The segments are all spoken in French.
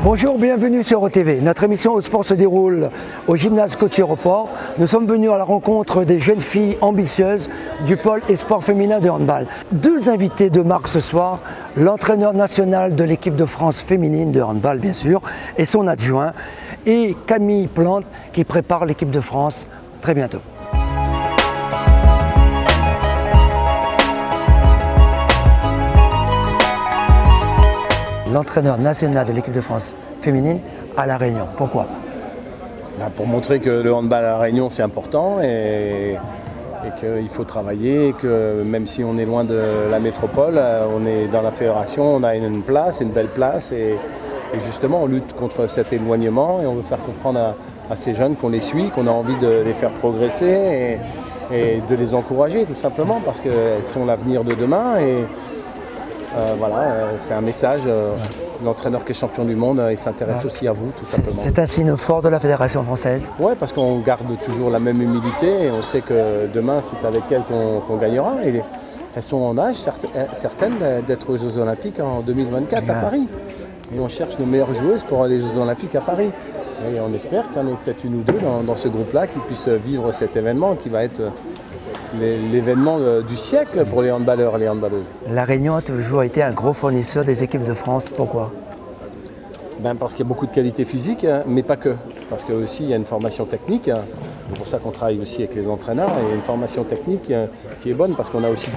Bonjour, bienvenue sur OTV. Notre émission au sport se déroule au gymnase Côtier-Report. Nous sommes venus à la rencontre des jeunes filles ambitieuses du pôle espoir féminin de handball. Deux invités de marque ce soir, l'entraîneur national de l'équipe de France féminine de handball bien sûr, et son adjoint, et Camille Plante qui prépare l'équipe de France très bientôt. L'entraîneur national de l'équipe de France féminine à La Réunion. Pourquoi? Pour montrer que le handball à La Réunion c'est important et qu'il faut travailler, et que même si on est loin de la métropole, on est dans la fédération, on a une place, une belle place et justement on lutte contre cet éloignement et on veut faire comprendre à ces jeunes qu'on les suit, qu'on a envie de les faire progresser et de les encourager tout simplement parce qu'elles sont l'avenir de demain. Voilà, c'est un message. L'entraîneur qui est champion du monde, il s'intéresse aussi à vous, tout simplement. C'est un signe fort de la Fédération française. Oui, parce qu'on garde toujours la même humilité et on sait que demain, c'est avec elles qu'on gagnera. Et elles sont en âge, certaines, d'être aux Jeux Olympiques en 2024 à Paris. Et on cherche nos meilleures joueuses pour les Jeux Olympiques à Paris. Et on espère qu'il y en ait peut-être une ou deux dans ce groupe-là qui puissent vivre cet événement qui va être l'événement du siècle pour les handballeurs et les handballeuses. La Réunion a toujours été un gros fournisseur des équipes de France. Pourquoi? Parce qu'il y a beaucoup de qualité physique, mais pas que. Parce qu'il y a une formation technique. C'est pour ça qu'on travaille aussi avec les entraîneurs. Et une formation technique qui est bonne parce qu'on a aussi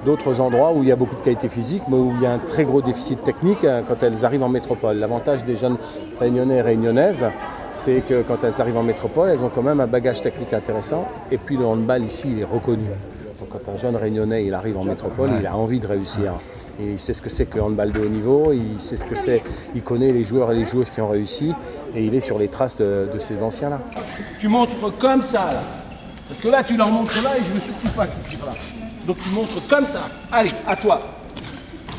d'autres endroits où il y a beaucoup de qualité physique, mais où il y a un très gros déficit technique quand elles arrivent en métropole. L'avantage des jeunes réunionnais et réunionnaises, c'est que quand elles arrivent en métropole, elles ont quand même un bagage technique intéressant. Et puis le handball ici, il est reconnu. Donc quand un jeune réunionnais il arrive en métropole, il a envie de réussir. Et il sait ce que c'est que le handball de haut niveau, il sait ce que c'est, il connaît les joueurs et les joueuses qui ont réussi, et il est sur les traces de ces anciens-là. Tu montres comme ça, là. Parce que là, tu leur montres là et je ne veux surtout pas que tu tires là. Donc tu montres comme ça. Allez, à toi.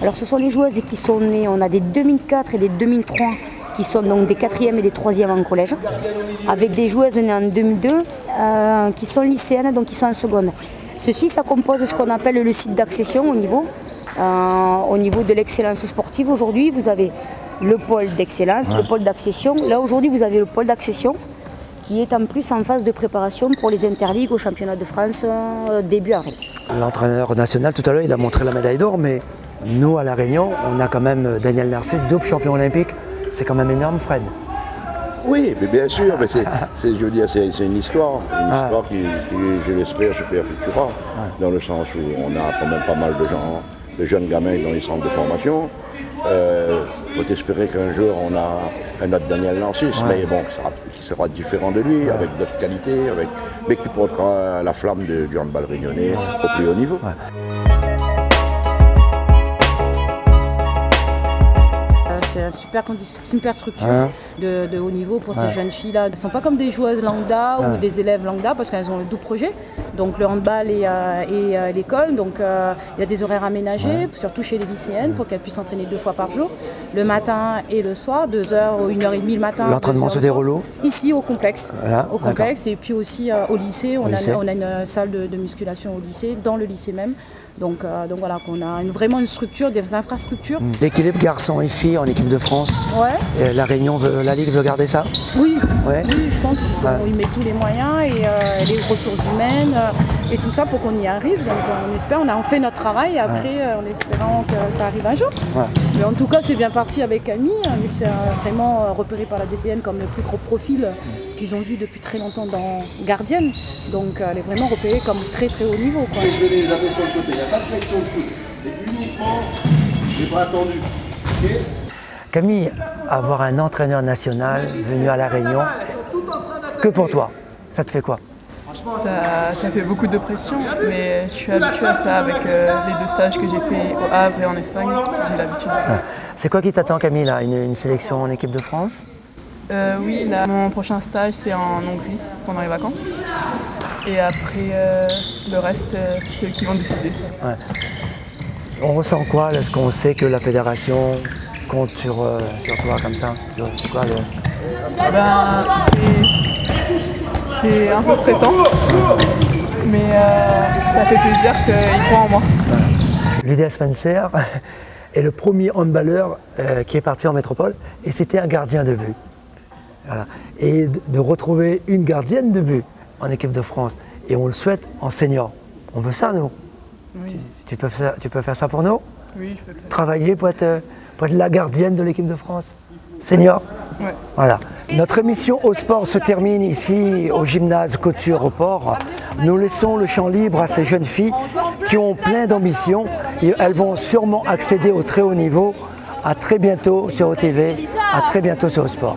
Alors ce sont les joueuses qui sont nées, on a des 2004 et des 2003 qui sont donc des 4e et des 3e en collège, avec des joueuses nées en 2002 qui sont lycéennes, donc qui sont en seconde. Ceci, ça compose ce qu'on appelle le site d'accession au niveau de l'excellence sportive. Aujourd'hui, vous avez le pôle d'excellence, le pôle d'accession. Là, aujourd'hui, vous avez le pôle d'accession qui est en plus en phase de préparation pour les interligues au championnat de France début avril. L'entraîneur national, tout à l'heure, il a montré la médaille d'or, mais nous, à La Réunion, on a quand même Daniel Narcisse, double champion olympique. C'est on Fred. Oui, mais bien sûr, mais c'est une histoire qui, je l'espère, se perpétuera, dans le sens où on a quand même pas mal de jeunes gamins dans les centres de formation. Il faut espérer qu'un jour on a un autre Daniel Narcisse, mais bon, qui sera différent de lui, avec d'autres qualités, mais qui portera la flamme du handball réunionnais au plus haut niveau. C'est une super structure de haut niveau pour ces jeunes filles-là. Elles ne sont pas comme des joueuses lambda ou des élèves lambda parce qu'elles ont le double projet, donc le handball et l'école. Donc il y a des horaires aménagés, surtout chez les lycéennes, pour qu'elles puissent s'entraîner 2 fois par jour, le matin et le soir, 2h ou 1h30 le matin. L'entraînement se déroule où? Ici au complexe. Voilà, au complexe et puis aussi au lycée. On a une salle de musculation au lycée, dans le lycée même. Donc voilà, qu'on a vraiment une structure, des infrastructures. L'équilibre garçons et filles en équipe de France, La Réunion, la Ligue veut garder ça? Oui, oui, je pense qu'ils mettent tous les moyens et les ressources humaines et tout ça pour qu'on y arrive. Donc on espère, on a fait notre travail et après en espérant que ça arrive un jour. Mais en tout cas c'est bien parti avec Camille, vu que c'est vraiment repéré par la DTN comme le plus gros profil qu'ils ont vu depuis très longtemps dans Gardienne. Donc elle est vraiment repérée comme très très haut niveau. Je vais les amener sur le côté, il n'y a pas de flexion de coude, c'est uniquement les bras tendus. Okay. Camille, avoir un entraîneur national venu à La Réunion, que pour toi, ça te fait quoi? Ça fait beaucoup de pression, mais je suis habituée à ça avec les 2 stages que j'ai fait au Havre et en Espagne, j'ai l'habitude. C'est quoi qui t'attend Camille, là, une sélection en équipe de France? Oui, là, mon prochain stage c'est en Hongrie pendant les vacances. Et après, le reste, c'est eux qui vont décider. On ressent quoi lorsqu'on sait que la fédération compte sur toi comme ça? C'est quoi c'est un peu stressant, mais ça fait plaisir qu'ils croient en moi. Lydia Spencer est le premier handballeur qui est parti en métropole et c'était un gardien de but. Voilà. Et de retrouver une gardienne de but en équipe de France et on le souhaite en senior. On veut ça, nous. Oui. Tu peux faire ça pour nous? Oui, je peux le faire. Travailler pour être la gardienne de l'équipe de France senior? Ouais. Voilà. Notre émission au sport se termine ici au gymnase Couture-Report. Nous laissons le champ libre à ces jeunes filles qui ont plein d'ambition et elles vont sûrement accéder au très haut niveau. À très bientôt sur OTV, à très bientôt sur Au Sport.